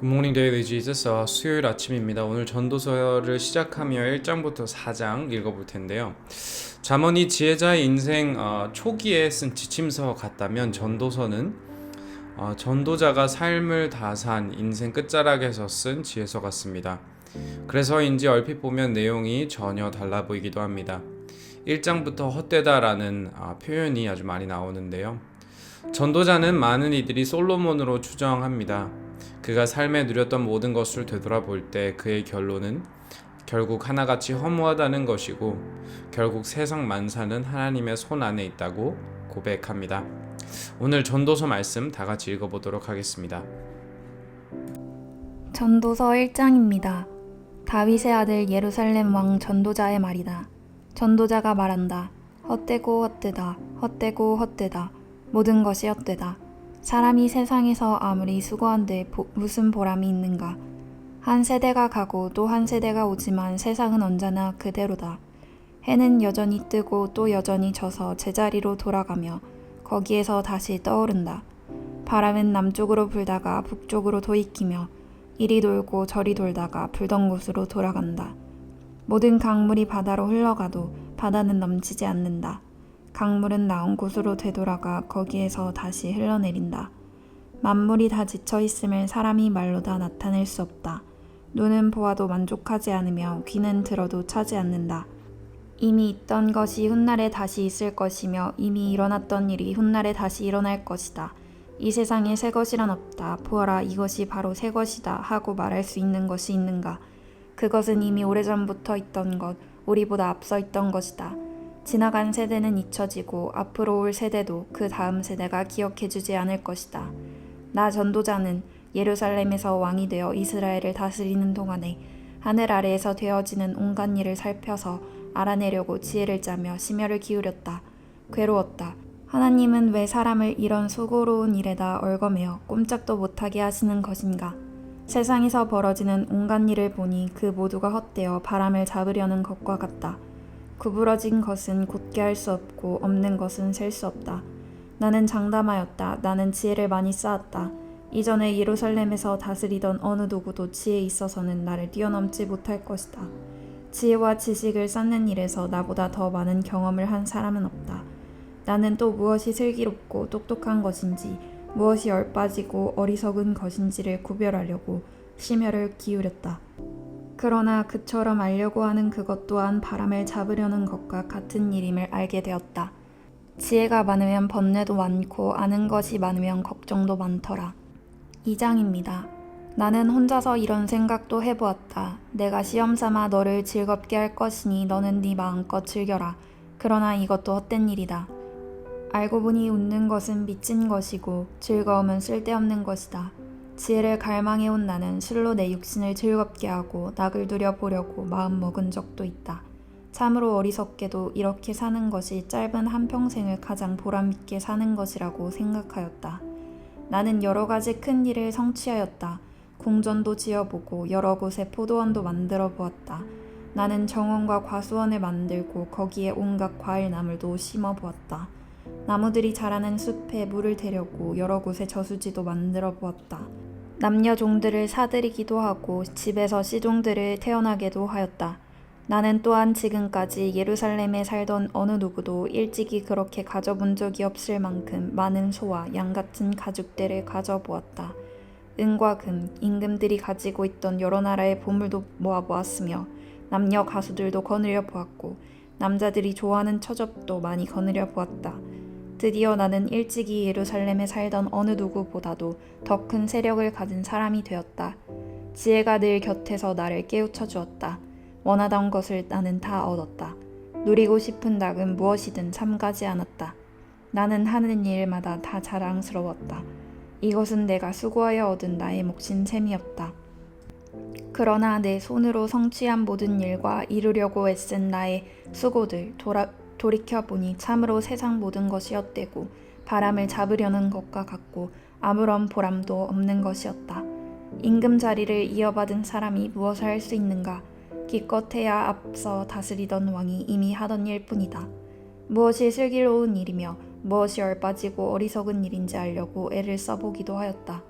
굿모닝 데일리 지저스. 수요일 아침입니다. 오늘 전도서를 시작하며 1장부터 4장 읽어볼 텐데요. 잠언이 지혜자의 인생 초기에 쓴 지침서 같다면 전도서는 전도자가 삶을 다 산 인생 끝자락에서 쓴 지혜서 같습니다. 그래서인지 얼핏 보면 내용이 전혀 달라 보이기도 합니다. 1장부터 헛되다라는 표현이 아주 많이 나오는데요. 전도자는 많은 이들이 솔로몬으로 추정합니다. 그가 삶에 누렸던 모든 것을 되돌아볼 때 그의 결론은 결국 하나같이 허무하다는 것이고 결국 세상 만사는 하나님의 손 안에 있다고 고백합니다. 오늘 전도서 말씀 다 같이 읽어보도록 하겠습니다. 전도서 1장입니다. 다윗의 아들 예루살렘 왕 전도자의 말이다. 전도자가 말한다. 헛되고 헛되다. 헛되고 헛되다. 모든 것이 헛되다. 사람이 세상에서 아무리 수고한데 무슨 보람이 있는가. 한 세대가 가고 또 한 세대가 오지만 세상은 언제나 그대로다. 해는 여전히 뜨고 또 여전히 져서 제자리로 돌아가며 거기에서 다시 떠오른다. 바람은 남쪽으로 불다가 북쪽으로 도입히며 이리 돌고 저리 돌다가 불던 곳으로 돌아간다. 모든 강물이 바다로 흘러가도 바다는 넘치지 않는다. 강물은 나온 곳으로 되돌아가 거기에서 다시 흘러내린다. 만물이 다 지쳐 있음을 사람이 말로 다 나타낼 수 없다. 눈은 보아도 만족하지 않으며 귀는 들어도 차지 않는다. 이미 있던 것이 훗날에 다시 있을 것이며 이미 일어났던 일이 훗날에 다시 일어날 것이다. 이 세상에 새 것이란 없다. 보아라, 이것이 바로 새 것이다 하고 말할 수 있는 것이 있는가. 그것은 이미 오래전부터 있던 것, 우리보다 앞서 있던 것이다. 지나간 세대는 잊혀지고 앞으로 올 세대도 그 다음 세대가 기억해주지 않을 것이다. 나 전도자는 예루살렘에서 왕이 되어 이스라엘을 다스리는 동안에 하늘 아래에서 되어지는 온갖 일을 살펴서 알아내려고 지혜를 짜며 심혈을 기울였다. 괴로웠다. 하나님은 왜 사람을 이런 수고로운 일에다 얽어매어 꼼짝도 못하게 하시는 것인가. 세상에서 벌어지는 온갖 일을 보니 그 모두가 헛되어 바람을 잡으려는 것과 같다. 구부러진 것은 곧게 할 수 없고 없는 것은 셀 수 없다. 나는 장담하였다. 나는 지혜를 많이 쌓았다. 이전에 예루살렘에서 다스리던 어느 누구도 지혜에 있어서는 나를 뛰어넘지 못할 것이다. 지혜와 지식을 쌓는 일에서 나보다 더 많은 경험을 한 사람은 없다. 나는 또 무엇이 슬기롭고 똑똑한 것인지 무엇이 얼빠지고 어리석은 것인지를 구별하려고 심혈을 기울였다. 그러나 그처럼 알려고 하는 그것 또한 바람을 잡으려는 것과 같은 일임을 알게 되었다. 지혜가 많으면 번뇌도 많고 아는 것이 많으면 걱정도 많더라. 2장입니다. 나는 혼자서 이런 생각도 해보았다. 내가 시험삼아 너를 즐겁게 할 것이니 너는 네 마음껏 즐겨라. 그러나 이것도 헛된 일이다. 알고 보니 웃는 것은 미친 것이고 즐거움은 쓸데없는 것이다. 지혜를 갈망해온 나는 실로 내 육신을 즐겁게 하고 낙을 누려보려고 마음먹은 적도 있다. 참으로 어리석게도 이렇게 사는 것이 짧은 한평생을 가장 보람있게 사는 것이라고 생각하였다. 나는 여러 가지 큰 일을 성취하였다. 궁전도 지어보고 여러 곳에 포도원도 만들어 보았다. 나는 정원과 과수원을 만들고 거기에 온갖 과일나물도 심어 보았다. 나무들이 자라는 숲에 물을 대려고 여러 곳에 저수지도 만들어 보았다. 남녀 종들을 사들이기도 하고 집에서 씨종들을 태어나게도 하였다. 나는 또한 지금까지 예루살렘에 살던 어느 누구도 일찍이 그렇게 가져본 적이 없을 만큼 많은 소와 양 같은 가축들을 가져보았다. 은과 금, 임금들이 가지고 있던 여러 나라의 보물도 모아보았으며 남녀 가수들도 거느려 보았고 남자들이 좋아하는 처접도 많이 거느려 보았다. 드디어 나는 일찍이 예루살렘에 살던 어느 누구보다도 더 큰 세력을 가진 사람이 되었다. 지혜가 늘 곁에서 나를 깨우쳐 주었다. 원하던 것을 나는 다 얻었다. 누리고 싶은 낙은 무엇이든 삼가지 않았다. 나는 하는 일마다 다 자랑스러웠다. 이것은 내가 수고하여 얻은 나의 몫인 셈이었다. 그러나 내 손으로 성취한 모든 일과 이루려고 애쓴 나의 수고들 돌이켜보니 참으로 세상 모든 것이 헛되고 바람을 잡으려는 것과 같고 아무런 보람도 없는 것이었다. 임금 자리를 이어받은 사람이 무엇을 할 수 있는가? 기껏해야 앞서 다스리던 왕이 이미 하던 일뿐이다. 무엇이 슬기로운 일이며 무엇이 얼빠지고 어리석은 일인지 알려고 애를 써보기도 하였다.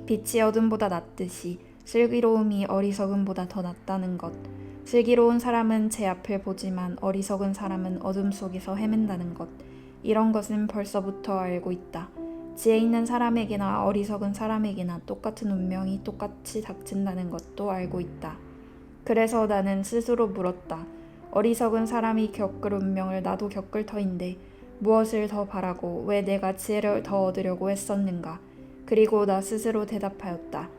빛이 어둠보다 낫듯이 슬기로움이 어리석음보다 더 낫다는 것. 슬기로운 사람은 제 앞을 보지만 어리석은 사람은 어둠 속에서 헤맨다는 것. 이런 것은 벌써부터 알고 있다. 지혜 있는 사람에게나 어리석은 사람에게나 똑같은 운명이 똑같이 닥친다는 것도 알고 있다. 그래서 나는 스스로 물었다. 어리석은 사람이 겪을 운명을 나도 겪을 터인데 무엇을 더 바라고 왜 내가 지혜를 더 얻으려고 했었는가. 그리고 나 스스로 대답하였다.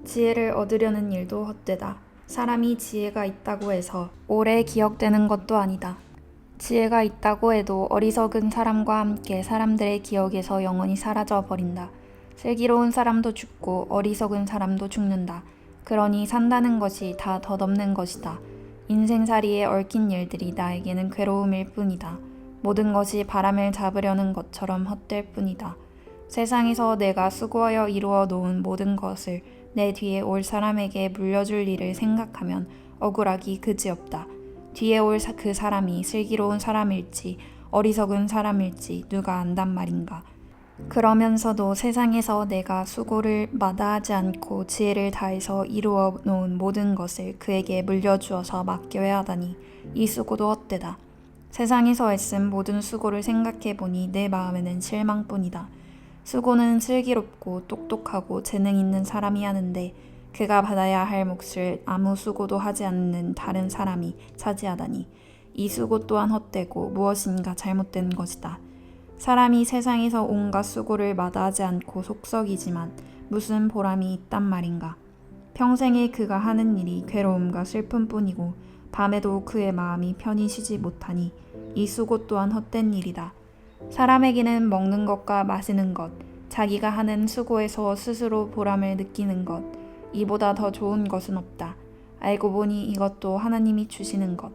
지혜를 얻으려는 일도 헛되다. 사람이 지혜가 있다고 해서 오래 기억되는 것도 아니다. 지혜가 있다고 해도 어리석은 사람과 함께 사람들의 기억에서 영원히 사라져 버린다. 슬기로운 사람도 죽고 어리석은 사람도 죽는다. 그러니 산다는 것이 다 덧없는 것이다. 인생살이에 얽힌 일들이 나에게는 괴로움일 뿐이다. 모든 것이 바람을 잡으려는 것처럼 헛될 뿐이다. 세상에서 내가 수고하여 이루어 놓은 모든 것을 내 뒤에 올 사람에게 물려줄 일을 생각하면 억울하기 그지없다. 뒤에 올 그 사람이 슬기로운 사람일지 어리석은 사람일지 누가 안단 말인가. 그러면서도 세상에서 내가 수고를 마다하지 않고 지혜를 다해서 이루어 놓은 모든 것을 그에게 물려주어서 맡겨야 하다니 이 수고도 헛되다. 세상에서 애쓴 모든 수고를 생각해보니 내 마음에는 실망뿐이다. 수고는 슬기롭고 똑똑하고 재능 있는 사람이 하는데 그가 받아야 할 몫을 아무 수고도 하지 않는 다른 사람이 차지하다니 이 수고 또한 헛되고 무엇인가 잘못된 것이다. 사람이 세상에서 온갖 수고를 마다하지 않고 속썩이지만 무슨 보람이 있단 말인가. 평생에 그가 하는 일이 괴로움과 슬픔뿐이고 밤에도 그의 마음이 편히 쉬지 못하니 이 수고 또한 헛된 일이다. 사람에게는 먹는 것과 마시는 것, 자기가 하는 수고에서 스스로 보람을 느끼는 것, 이보다 더 좋은 것은 없다. 알고 보니 이것도 하나님이 주시는 것.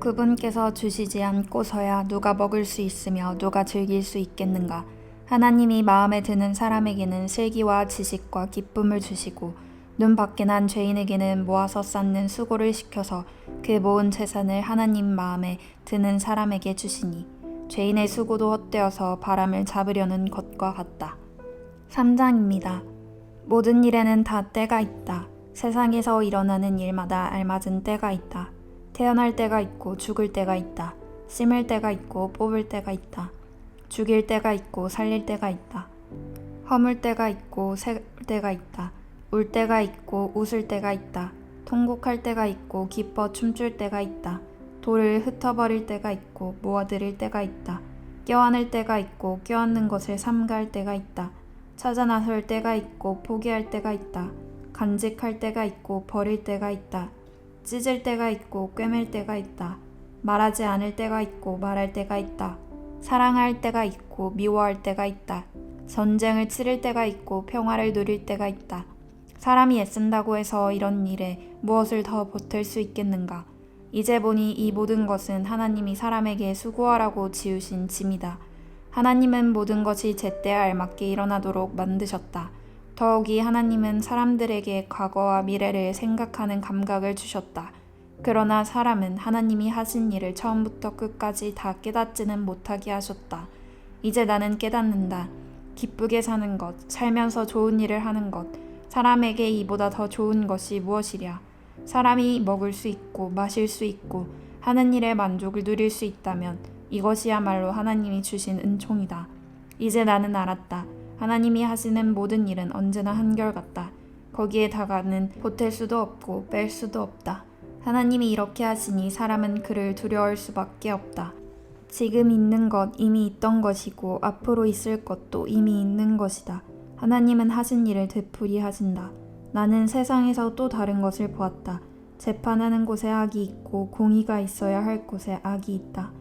그분께서 주시지 않고서야 누가 먹을 수 있으며 누가 즐길 수 있겠는가. 하나님이 마음에 드는 사람에게는 슬기와 지식과 기쁨을 주시고 눈 밖에 난 죄인에게는 모아서 쌓는 수고를 시켜서 그 모은 재산을 하나님 마음에 드는 사람에게 주시니 죄인의 수고도 헛되어서 바람을 잡으려는 것과 같다. 3장입니다. 모든 일에는 다 때가 있다. 세상에서 일어나는 일마다 알맞은 때가 있다. 태어날 때가 있고 죽을 때가 있다. 심을 때가 있고 뽑을 때가 있다. 죽일 때가 있고 살릴 때가 있다. 허물 때가 있고 셀 때가 있다. 울 때가 있고 웃을 때가 있다. 통곡할 때가 있고 기뻐 춤출 때가 있다. 돌을 흩어버릴 때가 있고 모아들일 때가 있다. 껴안을 때가 있고 껴안는 것을 삼가할 때가 있다. 찾아 나설 때가 있고 포기할 때가 있다. 간직할 때가 있고 버릴 때가 있다. 찢을 때가 있고 꿰맬 때가 있다. 말하지 않을 때가 있고 말할 때가 있다. 사랑할 때가 있고 미워할 때가 있다. 전쟁을 치를 때가 있고 평화를 누릴 때가 있다. 사람이 애쓴다고 해서 이런 일에 무엇을 더 보탤 수 있겠는가. 이제 보니 이 모든 것은 하나님이 사람에게 수고하라고 지으신 짐이다. 하나님은 모든 것이 제때에 알맞게 일어나도록 만드셨다. 더욱이 하나님은 사람들에게 과거와 미래를 생각하는 감각을 주셨다. 그러나 사람은 하나님이 하신 일을 처음부터 끝까지 다 깨닫지는 못하게 하셨다. 이제 나는 깨닫는다. 기쁘게 사는 것, 살면서 좋은 일을 하는 것, 사람에게 이보다 더 좋은 것이 무엇이랴. 사람이 먹을 수 있고 마실 수 있고 하는 일에 만족을 누릴 수 있다면 이것이야말로 하나님이 주신 은총이다. 이제 나는 알았다. 하나님이 하시는 모든 일은 언제나 한결같다. 거기에 다가는 보탤 수도 없고 뺄 수도 없다. 하나님이 이렇게 하시니 사람은 그를 두려워할 수밖에 없다. 지금 있는 것 이미 있던 것이고 앞으로 있을 것도 이미 있는 것이다. 하나님은 하신 일을 되풀이 하신다. 나는 세상에서 또 다른 것을 보았다. 재판하는 곳에 악이 있고 공의가 있어야 할 곳에 악이 있다.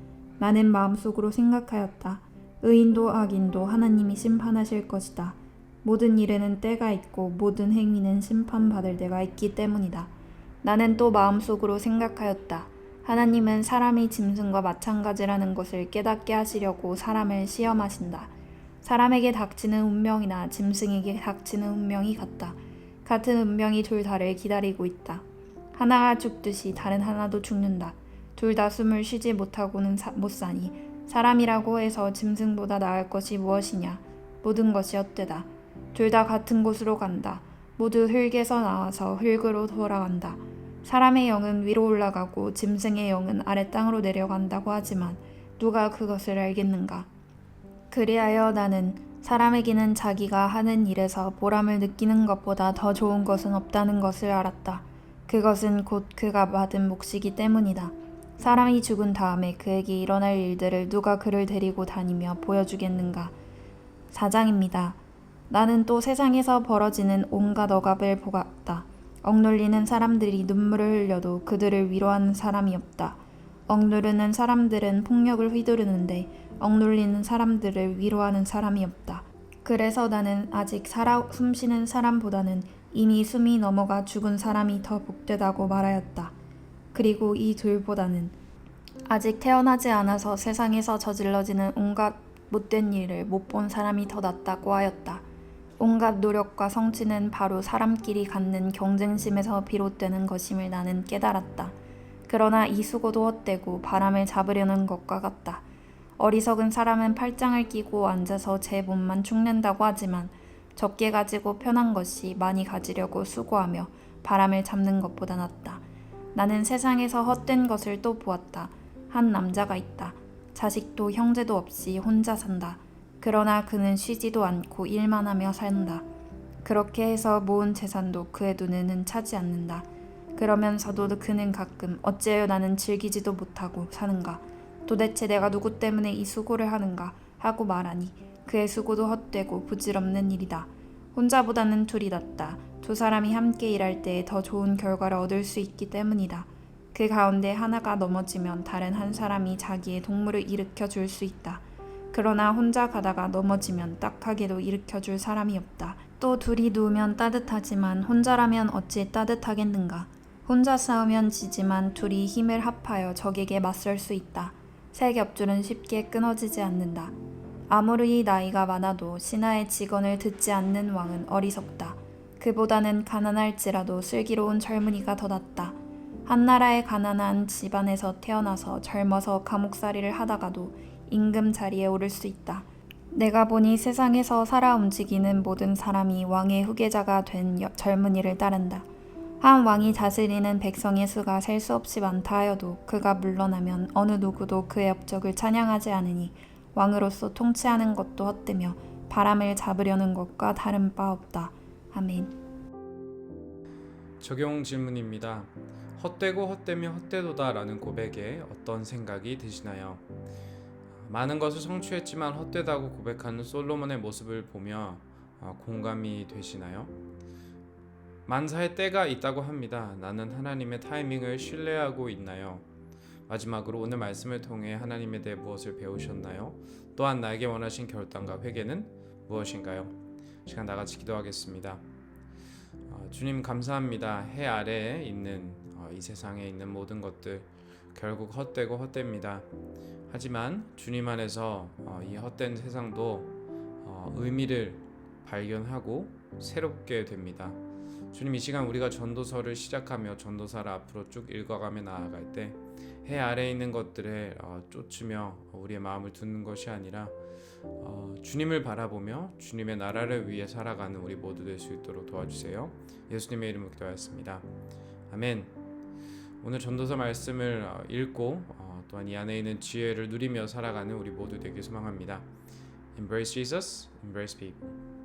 나는 마음속으로 생각하였다. 의인도 악인도 하나님이 심판하실 것이다. 모든 일에는 때가 있고 모든 행위는 심판받을 때가 있기 때문이다. 나는 또 마음속으로 생각하였다. 하나님은 사람이 짐승과 마찬가지라는 것을 깨닫게 하시려고 사람을 시험하신다. 사람에게 닥치는 운명이나 짐승에게 닥치는 운명이 같다. 같은 운명이 둘 다를 기다리고 있다. 하나가 죽듯이 다른 하나도 죽는다. 둘 다 숨을 쉬지 못하고는 못 사니 사람이라고 해서 짐승보다 나을 것이 무엇이냐. 모든 것이 헛되다. 둘 다 같은 곳으로 간다. 모두 흙에서 나와서 흙으로 돌아간다. 사람의 영은 위로 올라가고 짐승의 영은 아래 땅으로 내려간다고 하지만 누가 그것을 알겠는가? 그리하여 나는 사람에게는 자기가 하는 일에서 보람을 느끼는 것보다 더 좋은 것은 없다는 것을 알았다. 그것은 곧 그가 받은 몫이기 때문이다. 사람이 죽은 다음에 그에게 일어날 일들을 누가 그를 데리고 다니며 보여주겠는가? 4장입니다. 나는 또 세상에서 벌어지는 온갖 억압을 보았다. 억눌리는 사람들이 눈물을 흘려도 그들을 위로하는 사람이 없다. 억누르는 사람들은 폭력을 휘두르는데 억눌리는 사람들을 위로하는 사람이 없다. 그래서 나는 아직 살아 숨쉬는 사람보다는 이미 숨이 넘어가 죽은 사람이 더 복되다고 말하였다. 그리고 이 둘보다는 아직 태어나지 않아서 세상에서 저질러지는 온갖 못된 일을 못 본 사람이 더 낫다고 하였다. 온갖 노력과 성취는 바로 사람끼리 갖는 경쟁심에서 비롯되는 것임을 나는 깨달았다. 그러나 이 수고도 헛되고 바람을 잡으려는 것과 같다. 어리석은 사람은 팔짱을 끼고 앉아서 제 몸만 축낸다고 하지만 적게 가지고 편한 것이 많이 가지려고 수고하며 바람을 잡는 것보다 낫다. 나는 세상에서 헛된 것을 또 보았다. 한 남자가 있다. 자식도 형제도 없이 혼자 산다. 그러나 그는 쉬지도 않고 일만 하며 산다. 그렇게 해서 모은 재산도 그의 눈에는 차지 않는다. 그러면서도 그는 가끔 어째요 나는 즐기지도 못하고 사는가? 도대체 내가 누구 때문에 이 수고를 하는가? 하고 말하니 그의 수고도 헛되고 부질없는 일이다. 혼자보다는 둘이 낫다. 두 사람이 함께 일할 때에 더 좋은 결과를 얻을 수 있기 때문이다. 그 가운데 하나가 넘어지면 다른 한 사람이 자기의 동물을 일으켜 줄 수 있다. 그러나 혼자 가다가 넘어지면 딱하게도 일으켜 줄 사람이 없다. 또 둘이 누우면 따뜻하지만 혼자라면 어찌 따뜻하겠는가? 혼자 싸우면 지지만 둘이 힘을 합하여 적에게 맞설 수 있다. 새 겹줄은 쉽게 끊어지지 않는다. 아무리 나이가 많아도 신하의 직언을 듣지 않는 왕은 어리석다. 그보다는 가난할지라도 슬기로운 젊은이가 더 낫다. 한 나라의 가난한 집안에서 태어나서 젊어서 감옥살이를 하다가도 임금 자리에 오를 수 있다. 내가 보니 세상에서 살아 움직이는 모든 사람이 왕의 후계자가 된 젊은이를 따른다. 한 왕이 다스리는 백성의 수가 셀 수 없이 많다 하여도 그가 물러나면 어느 누구도 그의 업적을 찬양하지 않으니 왕으로서 통치하는 것도 헛되며 바람을 잡으려는 것과 다른 바 없다. 아멘. 적용 질문입니다. 헛되고 헛되며 헛되도다 라는 고백에 어떤 생각이 드시나요? 많은 것을 성취했지만 헛되다고 고백하는 솔로몬의 모습을 보며 공감이 되시나요? 만사의 때가 있다고 합니다. 나는 하나님의 타이밍을 신뢰하고 있나요? 마지막으로 오늘 말씀을 통해 하나님에 대해 무엇을 배우셨나요? 또한 나에게 원하신 결단과 회개는 무엇인가요? 시간 다같이 기도하겠습니다. 주님 감사합니다. 해 아래에 있는 이 세상에 있는 모든 것들 결국 헛되고 헛됩니다. 하지만 주님 안에서 이 헛된 세상도 의미를 발견하고 새롭게 됩니다. 주님, 이 시간 우리가 전도서를 시작하며 전도사를 앞으로 쭉 읽어가며 나아갈 때 해 아래에 있는 것들에 쫓으며 우리의 마음을 두는 것이 아니라 주님을 바라보며 주님의 나라를 위해 살아가는 우리 모두 될 수 있도록 도와주세요. 예수님의 이름으로 기도하였습니다. 아멘. 오늘 전도서 말씀을 읽고 또한 이 안에 있는 지혜를 누리며 살아가는 우리 모두 되길 소망합니다. Embrace Jesus, embrace people.